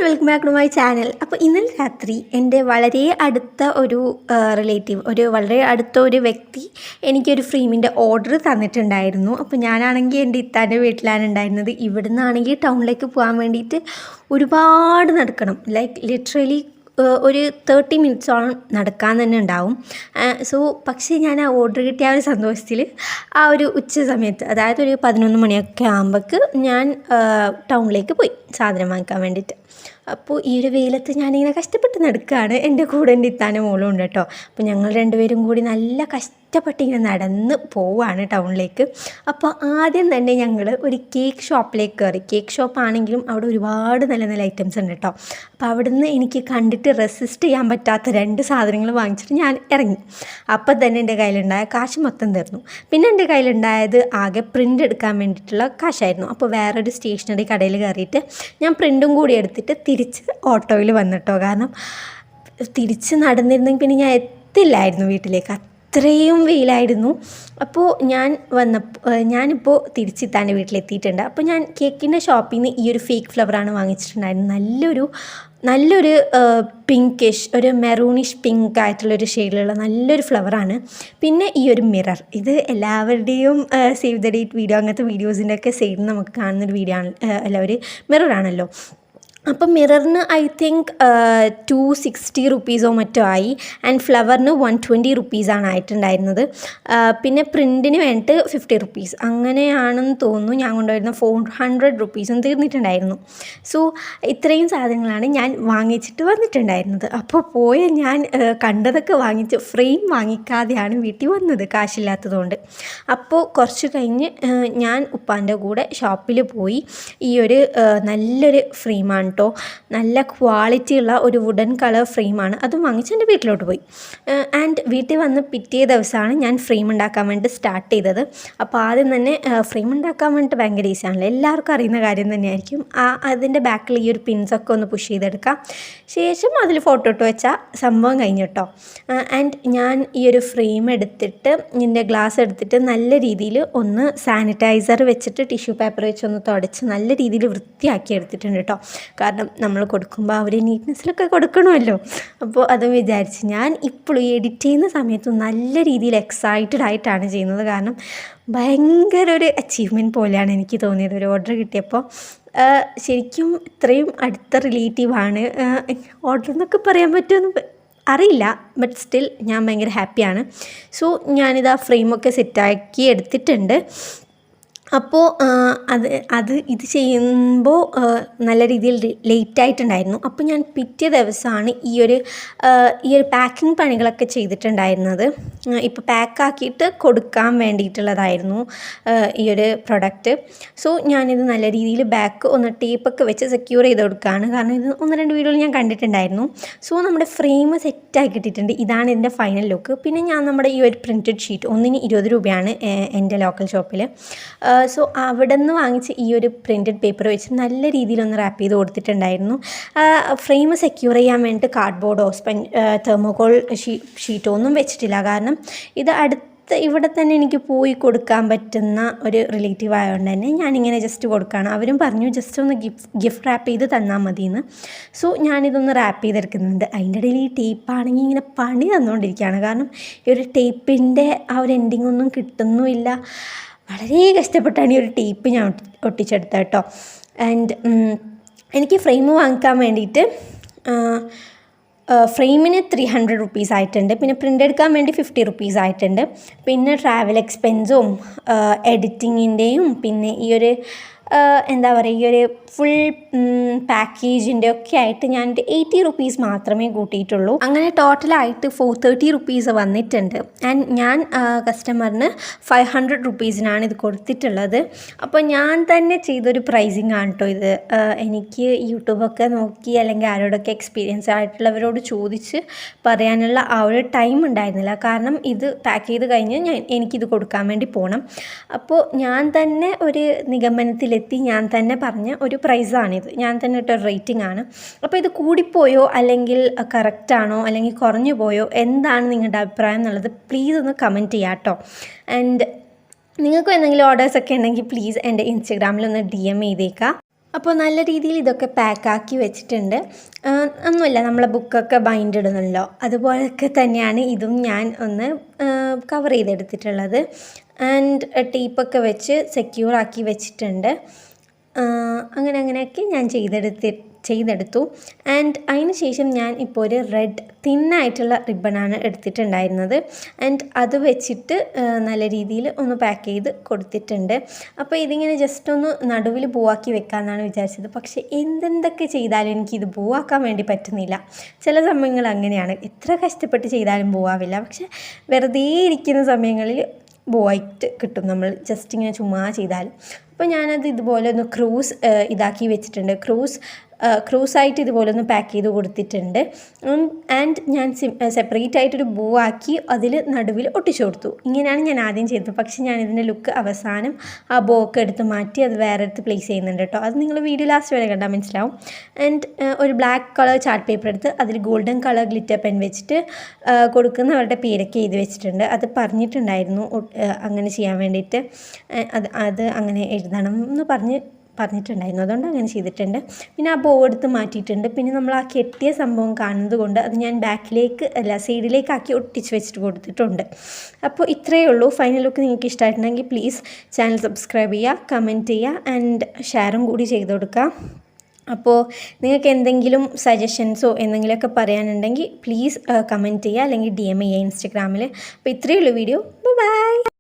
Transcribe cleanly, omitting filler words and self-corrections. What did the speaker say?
And welcome back to my channel. അപ്പോൾ ഇന്നലെ രാത്രി എൻ്റെ വളരെ അടുത്ത ഒരു റിലേറ്റീവ്, വളരെ അടുത്ത ഒരു വ്യക്തി എനിക്കൊരു ഫ്രെയിമിൻ്റെ ഓർഡർ തന്നിട്ടുണ്ടായിരുന്നു. അപ്പോൾ ഞാനാണെങ്കിൽ എൻ്റെ ഇത്താൻ്റെ വീട്ടിലാണ് ഉണ്ടായിരുന്നത്. ഇവിടുന്നാണെങ്കിൽ ടൗണിലേക്ക് പോകാൻ വേണ്ടിയിട്ട് ഒരുപാട് നടക്കണം, ലൈക്ക് ലിറ്ററലി ഒരു 30 മിനിറ്റ്സോളം നടക്കാൻ തന്നെ ഉണ്ടാവും. പക്ഷേ ഞാൻ ആ ഓർഡർ കിട്ടിയ ആ ഒരു സന്തോഷത്തിൽ ആ ഒരു ഉച്ച സമയത്ത്, അതായത് ഒരു 11 മണിയൊക്കെ ആകുമ്പോഴേക്ക് ഞാൻ ടൗണിലേക്ക് പോയി സാധനം വാങ്ങിക്കാൻ വേണ്ടിയിട്ട്. അപ്പോൾ ഈ ഒരു വെയിലത്ത് ഞാനിങ്ങനെ കഷ്ടപ്പെട്ട് നടക്കുകയാണ്. എൻ്റെ കൂടെ എൻ്റെ ഇത്താൻ്റെ മോളും ഉണ്ട് കേട്ടോ. അപ്പോൾ ഞങ്ങൾ രണ്ടുപേരും കൂടി നല്ല കഷ്ടപ്പെട്ട് ഇങ്ങനെ നടന്ന് പോവുകയാണ് ടൗണിലേക്ക്. അപ്പോൾ ആദ്യം തന്നെ ഞങ്ങൾ ഒരു കേക്ക് ഷോപ്പിലേക്ക് കയറി. കേക്ക് ഷോപ്പാണെങ്കിലും അവിടെ ഒരുപാട് നല്ല നല്ല ഐറ്റംസ് ഉണ്ട് കേട്ടോ. അപ്പോൾ അവിടുന്ന് എനിക്ക് കണ്ടിട്ട് റെസിസ്റ്റ് ചെയ്യാൻ പറ്റാത്ത 2 സാധനങ്ങൾ വാങ്ങിച്ചിട്ട് ഞാൻ ഇറങ്ങി. അപ്പം തന്നെ എൻ്റെ കയ്യിലുണ്ടായ കാശ് മൊത്തം തീർന്നു. പിന്നെ എൻ്റെ കയ്യിലുണ്ടായത് ആകെ പ്രിൻ്റ് എടുക്കാൻ വേണ്ടിയിട്ടുള്ള കാശായിരുന്നു. അപ്പോൾ വേറൊരു സ്റ്റേഷനറി കടയിൽ കയറിയിട്ട് ഞാൻ പ്രിൻ്റും കൂടി എടുത്തിട്ട് തിരിച്ച് ഓട്ടോയിൽ വന്നിട്ടോ. കാരണം തിരിച്ച് നടന്നിരുന്നെങ്കിൽ പിന്നെ ഞാൻ എത്തില്ലായിരുന്നു വീട്ടിലേക്ക്, അത്രയും വെയിലായിരുന്നു. അപ്പോൾ ഞാനിപ്പോൾ തിരിച്ചെത്താൻ്റെ വീട്ടിലെത്തിയിട്ടുണ്ട്. അപ്പോൾ ഞാൻ കേക്കിൻ്റെ ഷോപ്പിൽ നിന്ന് ഈ ഒരു ഫേക്ക് ഫ്ലവറാണ് വാങ്ങിച്ചിട്ടുണ്ടായിരുന്നത്. നല്ലൊരു പിങ്കിഷ്, ഒരു മെറൂണിഷ് പിങ്ക് ആയിട്ടുള്ളൊരു ഷെയ്ഡിലുള്ള നല്ലൊരു ഫ്ലവറാണ്. പിന്നെ ഈ ഒരു മിറർ, ഇത് എല്ലാവരുടെയും സേവ് ദ ഡേറ്റ് വീഡിയോ, അങ്ങനത്തെ വീഡിയോസിൻ്റെ ഒക്കെ സൈഡിൽ നമുക്ക് കാണുന്നൊരു വീഡിയോ ആണ്, ഒരു മിററാണല്ലോ. അപ്പം മിററിന് ഐ തിങ്ക് 260 റുപ്പീസോ മറ്റോ ആയി. ആൻഡ് ഫ്ലവറിന് 120 റുപ്പീസാണ് ആയിട്ടുണ്ടായിരുന്നത്. പിന്നെ പ്രിൻറ്റിന് വേണ്ടിയിട്ട് 50 റുപ്പീസ് അങ്ങനെയാണെന്ന് തോന്നുന്നു. ഞാൻ കൊണ്ടുവരുന്ന 400 റുപ്പീസും തീർന്നിട്ടുണ്ടായിരുന്നു. സോ ഇത്രയും സാധനങ്ങളാണ് ഞാൻ വാങ്ങിച്ചിട്ട് വന്നിട്ടുണ്ടായിരുന്നത്. അപ്പോൾ ഞാൻ കണ്ടതൊക്കെ വാങ്ങിച്ച് ഫ്രെയിം വാങ്ങിക്കാതെയാണ് വീട്ടിൽ വന്നത്, കാശില്ലാത്തതുകൊണ്ട്. അപ്പോൾ കുറച്ച് കഴിഞ്ഞ് ഞാൻ ഉപ്പാൻ്റെ കൂടെ ഷോപ്പിൽ പോയി ഈ ഒരു നല്ലൊരു ഫ്രെയിമാണ് കേട്ടോ, നല്ല ക്വാളിറ്റിയുള്ള ഒരു വുഡൻ കളർ ഫ്രെയിമാണ്. അതും വാങ്ങിച്ച് എൻ്റെ വീട്ടിലോട്ട് പോയി. ആൻഡ് വീട്ടിൽ വന്ന് പിറ്റേ ദിവസമാണ് ഞാൻ ഫ്രെയിം ഉണ്ടാക്കാൻ വേണ്ടി സ്റ്റാർട്ട് ചെയ്തത്. അപ്പോൾ ആദ്യം തന്നെ ഫ്രെയിം ഉണ്ടാക്കാൻ വേണ്ടിയിട്ട് ഭയങ്കര ഈസിയാണല്ലോ, എല്ലാവർക്കും അറിയുന്ന കാര്യം തന്നെയായിരിക്കും. അതിൻ്റെ ബാക്കിൽ ഈ ഒരു പിൻസൊക്കെ ഒന്ന് പുഷ് ചെയ്തെടുക്കാം. ശേഷം അതിൽ ഫോട്ടോ ഇട്ട് വെച്ചാൽ സംഭവം കഴിഞ്ഞു കേട്ടോ. ആൻഡ് ഞാൻ ഈ ഒരു ഫ്രെയിം എടുത്തിട്ട്, ഇതിൻ്റെ ഗ്ലാസ് എടുത്തിട്ട് നല്ല രീതിയിൽ ഒന്ന് സാനിറ്റൈസർ വെച്ചിട്ട് ടിഷ്യൂ പേപ്പർ വെച്ചൊന്ന് തുടച്ച് നല്ല രീതിയിൽ വൃത്തിയാക്കി എടുത്തിട്ടുണ്ട് കേട്ടോ. കാരണം നമ്മൾ കൊടുക്കുമ്പോൾ അവർ നീറ്റ്നെസ്സിലൊക്കെ കൊടുക്കണമല്ലോ. അപ്പോൾ അത് വിചാരിച്ച് ഞാൻ ഇപ്പോഴും എഡിറ്റ് ചെയ്യുന്ന സമയത്ത് നല്ല രീതിയിൽ എക്സൈറ്റഡ് ആയിട്ടാണ് ചെയ്യുന്നത്. കാരണം ഭയങ്കര ഒരു അച്ചീവ്മെൻറ്റ് പോലെയാണ് എനിക്ക് തോന്നിയത് ഒരു ഓർഡർ കിട്ടിയപ്പോൾ. ശരിക്കും ഇത്രയും അടുത്ത റിലേറ്റീവാണ്, ഓർഡർ എന്നൊക്കെ പറയാൻ പറ്റുമെന്ന് അറിയില്ല, ബട്ട് സ്റ്റിൽ ഞാൻ ഭയങ്കര ഹാപ്പിയാണ്. സോ ഞാനിത് ആ ഫ്രെയിമൊക്കെ സെറ്റാക്കി എടുത്തിട്ടുണ്ട്. അപ്പോൾ ഇത് ചെയ്യുമ്പോൾ നല്ല രീതിയിൽ ലേറ്റായിട്ടുണ്ടായിരുന്നു. അപ്പോൾ ഞാൻ പിറ്റേ ദിവസമാണ് ഈ ഒരു പാക്കിംഗ് പണികളൊക്കെ ചെയ്തിട്ടുണ്ടായിരുന്നത്. ഇപ്പോൾ പാക്കാക്കിയിട്ട് കൊടുക്കാൻ വേണ്ടിയിട്ടുള്ളതായിരുന്നു ഈ ഒരു പ്രൊഡക്റ്റ്. സോ ഞാനിത് നല്ല രീതിയിൽ ബാക്ക് ഒന്ന് ടേപ്പൊക്കെ വെച്ച് സെക്യൂർ ചെയ്ത് കൊടുക്കുകയാണ്. കാരണം ഇത് 1-2 വീഡിയോയിൽ ഞാൻ കണ്ടിട്ടുണ്ടായിരുന്നു. സോ നമ്മുടെ ഫ്രെയിം സെറ്റാക്കി കിട്ടിയിട്ടുണ്ട്. ഇതാണ് ഇതിൻ്റെ ഫൈനൽ ലുക്ക്. പിന്നെ ഞാൻ നമ്മുടെ ഈ ഒരു പ്രിൻറ്റഡ് ഷീറ്റ് ഒന്നിന് 20 രൂപയാണ് എൻ്റെ ലോക്കൽ ഷോപ്പിൽ. സോ അവിടെ നിന്ന് വാങ്ങിച്ച് ഈ ഒരു പ്രിൻറ്റഡ് പേപ്പർ വെച്ച് നല്ല രീതിയിലൊന്ന് റാപ്പ് ചെയ്ത് കൊടുത്തിട്ടുണ്ടായിരുന്നു. ഫ്രെയിം സെക്യൂർ ചെയ്യാൻ വേണ്ടിയിട്ട് കാർഡ്ബോർഡോ തെർമോകോൾ ഷീറ്റോ ഒന്നും വെച്ചിട്ടില്ല. കാരണം ഇത് ഇവിടെ തന്നെ എനിക്ക് പോയി കൊടുക്കാൻ പറ്റുന്ന ഒരു റിലേറ്റീവ് ആയതുകൊണ്ട് തന്നെ ഞാനിങ്ങനെ ജസ്റ്റ് കൊടുക്കുകയാണ്. അവരും പറഞ്ഞു ജസ്റ്റ് ഒന്ന് ഗിഫ്റ്റ് റാപ്പ് ചെയ്ത് തന്നാൽ മതിയെന്ന്. സോ ഞാനിതൊന്ന് റാപ്പ് ചെയ്തെടുക്കുന്നുണ്ട്. അതിൻ്റെ ഇടയിൽ ഈ ടേപ്പാണെങ്കിൽ ഇങ്ങനെ പണി തന്നുകൊണ്ടിരിക്കുകയാണ്. കാരണം ഈ ഒരു ടേപ്പിൻ്റെ ആ ഒരു എൻഡിങ് ഒന്നും കിട്ടുന്നുമില്ല. വളരെ കഷ്ടപ്പെട്ടാണ് ഈ ഒരു ടേപ്പ് ഞാൻ ഒട്ടിച്ചെടുത്തത് കേട്ടോ. ആൻഡ് എനിക്ക് ഫ്രെയിം വാങ്ങിക്കാൻ വേണ്ടിയിട്ട് ഫ്രെയിമിന് 300 റുപ്പീസ് ആയിട്ടുണ്ട്. പിന്നെ പ്രിൻ്റ് എടുക്കാൻ വേണ്ടി 50 റുപ്പീസ് ആയിട്ടുണ്ട്. പിന്നെ ട്രാവൽ എക്സ്പെൻസും എഡിറ്റിങ്ങിൻ്റെയും പിന്നെ ഈ ഒരു ഈ ഒരു ഫുൾ പാക്കേജിൻ്റെ ഒക്കെ ആയിട്ട് ഞാൻ 80 റുപ്പീസ് മാത്രമേ കൂട്ടിയിട്ടുള്ളൂ. അങ്ങനെ ടോട്ടലായിട്ട് 430 റുപ്പീസ് വന്നിട്ടുണ്ട്. ആൻഡ് ഞാൻ കസ്റ്റമറിന് 500 റുപ്പീസിനാണ് ഇത് കൊടുത്തിട്ടുള്ളത്. അപ്പോൾ ഞാൻ തന്നെ ചെയ്തൊരു പ്രൈസിങ് ആണ് കേട്ടോ ഇത്. എനിക്ക് യൂട്യൂബൊക്കെ നോക്കി അല്ലെങ്കിൽ ആരോടൊക്കെ എക്സ്പീരിയൻസ് ആയിട്ടുള്ളവരോട് ചോദിച്ച് പറയാനുള്ള ആ ഒരു ടൈം ഉണ്ടായിരുന്നില്ല. കാരണം ഇത് പാക്ക് ചെയ്ത് കഴിഞ്ഞ് എനിക്കിത് കൊടുക്കാൻ വേണ്ടി പോകണം. അപ്പോൾ ഞാൻ തന്നെ ഒരു നിഗമനത്തിൽ ഞാൻ തന്നെ പറഞ്ഞ ഒരു പ്രൈസാണിത്, ഞാൻ തന്നെ ഇട്ട റേറ്റിംഗ് ആണ്. അപ്പോൾ ഇത് കൂടിപ്പോയോ അല്ലെങ്കിൽ കറക്റ്റാണോ അല്ലെങ്കിൽ കുറഞ്ഞു പോയോ, എന്താണ് നിങ്ങളുടെ അഭിപ്രായം എന്നുള്ളത് പ്ലീസ് ഒന്ന് കമൻറ്റ് ചെയ്യാം കേട്ടോ. ആൻഡ് നിങ്ങൾക്കും എന്തെങ്കിലും ഓർഡേഴ്സൊക്കെ ഉണ്ടെങ്കിൽ പ്ലീസ് എൻ്റെ ഇൻസ്റ്റഗ്രാമിലൊന്ന് DM ചെയ്തേക്കാം. അപ്പോൾ നല്ല രീതിയിൽ ഇതൊക്കെ പാക്കാക്കി വെച്ചിട്ടുണ്ട്. ഒന്നുമില്ല, നമ്മളെ ബുക്കൊക്കെ ബൈൻഡ് ഇടുന്നല്ലോ അതുപോലെയൊക്കെ തന്നെയാണ് ഇതും ഞാൻ ഒന്ന് കവർ ചെയ്തെടുത്തിട്ടുള്ളത്. ആൻഡ് ടേപ്പൊക്കെ വെച്ച് സെക്യൂർ ആക്കി വെച്ചിട്ടുണ്ട്. അങ്ങനെയൊക്കെ ഞാൻ ചെയ്തെടുത്തു. ആൻഡ് അതിന് ശേഷം ഞാൻ ഇപ്പോൾ ഒരു റെഡ് തിന്നായിട്ടുള്ള റിബണാണ് എടുത്തിട്ടുണ്ടായിരുന്നത്. ആൻഡ് അത് വെച്ചിട്ട് നല്ല രീതിയിൽ ഒന്ന് പാക്ക് ചെയ്ത് കൊടുത്തിട്ടുണ്ട്. അപ്പോൾ ഇതിങ്ങനെ ജസ്റ്റ് ഒന്ന് നടുവിൽ പൂവാക്കി വെക്കാമെന്നാണ് വിചാരിച്ചത്. പക്ഷേ എന്തൊക്കെ ചെയ്താലും എനിക്കിത് പൂവാക്കാൻ വേണ്ടി പറ്റുന്നില്ല. ചില സമയങ്ങൾ അങ്ങനെയാണ്, എത്ര കഷ്ടപ്പെട്ട് ചെയ്താലും പൂവാവില്ല. പക്ഷേ വെറുതെ ഇരിക്കുന്ന സമയങ്ങളിൽ പൂവായിട്ട് കിട്ടും, നമ്മൾ ജസ്റ്റ് ഇങ്ങനെ ചുമ്മാ ചെയ്താലും. അപ്പോൾ ഞാനത് ഇതുപോലെ ഒന്ന് ഇതാക്കി വെച്ചിട്ടുണ്ട്. ക്രൂസായിട്ട് ഇതുപോലെ ഒന്ന് പാക്ക് ചെയ്ത് കൊടുത്തിട്ടുണ്ട്. ആൻഡ് ഞാൻ സെപ്പറേറ്റ് ആയിട്ടൊരു ബോ ആക്കി അതിൽ നടുവിൽ ഒട്ടിച്ചു കൊടുത്തു. ഇങ്ങനെയാണ് ഞാൻ ആദ്യം ചെയ്തത്. പക്ഷേ ഞാനിതിൻ്റെ ലുക്ക് അവസാനം ആ ബോ ഒക്കെ എടുത്ത് മാറ്റി അത് വേറെ എടുത്ത് പ്ലേസ് ചെയ്യുന്നുണ്ട് കേട്ടോ. അത് നിങ്ങൾ വീഡിയോ ലാസ്റ്റ് വരെ കണ്ടാൽ മനസ്സിലാവും. ആൻഡ് ഒരു ബ്ലാക്ക് കളർ ചാർട്ട് പേപ്പർ എടുത്ത് അതിൽ ഗോൾഡൻ കളർ ഗ്ലിറ്റർ പെൻ വെച്ചിട്ട് കൊടുക്കുന്നവരുടെ പേരൊക്കെ എഴുതി വെച്ചിട്ടുണ്ട്. അത് പറഞ്ഞിട്ടുണ്ടായിരുന്നു അങ്ങനെ ചെയ്യാൻ വേണ്ടിയിട്ട്, അത് അങ്ങനെ എഴുതണം എന്ന് പറഞ്ഞിട്ടുണ്ടായിരുന്നു. അതുകൊണ്ട് അങ്ങനെ ചെയ്തിട്ടുണ്ട്. പിന്നെ ആ ബോ എടുത്ത് മാറ്റിയിട്ടുണ്ട്. പിന്നെ നമ്മൾ ആ കെട്ടിയ സംഭവം കാണുന്നത് കൊണ്ട് അത് ഞാൻ സൈഡിലേക്കാക്കി ഒട്ടിച്ച് വെച്ചിട്ട് കൊടുത്തിട്ടുണ്ട്. അപ്പോൾ ഇത്രയേ ഉള്ളൂ. ഫൈനൽ ലുക്ക് നിങ്ങൾക്ക് ഇഷ്ടമായിട്ടുണ്ടെങ്കിൽ പ്ലീസ് ചാനൽ സബ്സ്ക്രൈബ് ചെയ്യുക, കമൻറ്റ് ചെയ്യുക ആൻഡ് ഷെയറും കൂടി ചെയ്ത് കൊടുക്കുക. അപ്പോൾ നിങ്ങൾക്ക് എന്തെങ്കിലും സജഷൻസോ എന്തെങ്കിലുമൊക്കെ പറയാനുണ്ടെങ്കിൽ പ്ലീസ് കമൻറ്റ് ചെയ്യുക അല്ലെങ്കിൽ DM ചെയ്യുക ഇൻസ്റ്റഗ്രാമിൽ. അപ്പോൾ ഇത്രയേ ഉള്ളൂ വീഡിയോ.